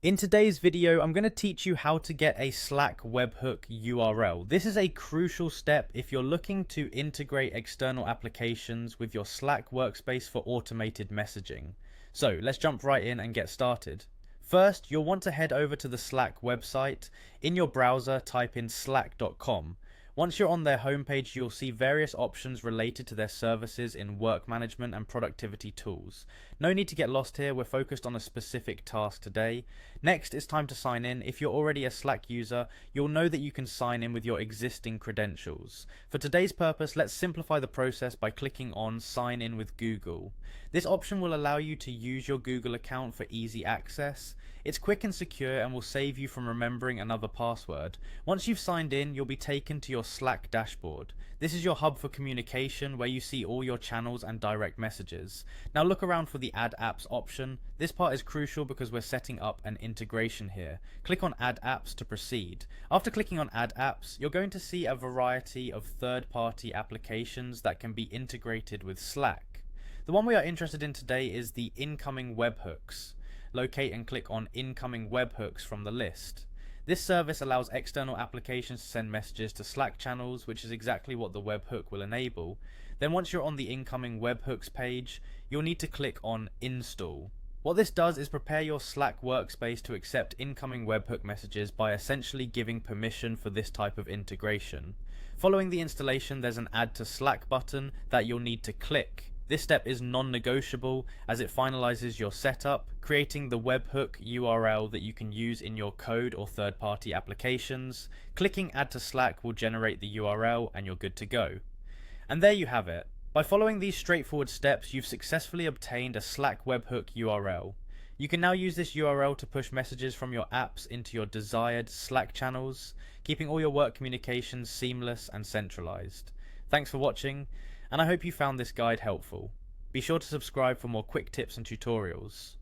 In today's video, I'm going to teach you how to get a Slack webhook URL. This is a crucial step if you're looking to integrate external applications with your Slack workspace for automated messaging. So let's jump right in and get started. First, you'll want to head over to the Slack website. In your browser, type in slack.com. Once you're on their homepage, you'll see various options related to their services in work management and productivity tools. No need to get lost here, we're focused on a specific task today. Next, it's time to sign in. If you're already a Slack user, you'll know that you can sign in with your existing credentials. For today's purpose, let's simplify the process by clicking on Sign in with Google. This option will allow you to use your Google account for easy access. It's quick and secure and will save you from remembering another password. Once you've signed in, you'll be taken to your Slack dashboard. This is your hub for communication where you see all your channels and direct messages. Now look around for the Add Apps option. This part is crucial because we're setting up an integration here. Click on Add Apps to proceed. After clicking on Add Apps, you're going to see a variety of third-party applications that can be integrated with Slack. The one we are interested in today is the incoming webhooks. Locate and click on Incoming Webhooks from the list. This service allows external applications to send messages to Slack channels, which is exactly what the webhook will enable. Then once you're on the Incoming Webhooks page, you'll need to click on Install. What this does is prepare your Slack workspace to accept incoming webhook messages by essentially giving permission for this type of integration. Following the installation, there's an Add to Slack button that you'll need to click. This step is non-negotiable as it finalizes your setup, creating the webhook URL that you can use in your code or third-party applications. Clicking Add to Slack will generate the URL and you're good to go. And there you have it. By following these straightforward steps, you've successfully obtained a Slack webhook URL. You can now use this URL to push messages from your apps into your desired Slack channels, keeping all your work communications seamless and centralized. Thanks for watching, and I hope you found this guide helpful. Be sure to subscribe for more quick tips and tutorials.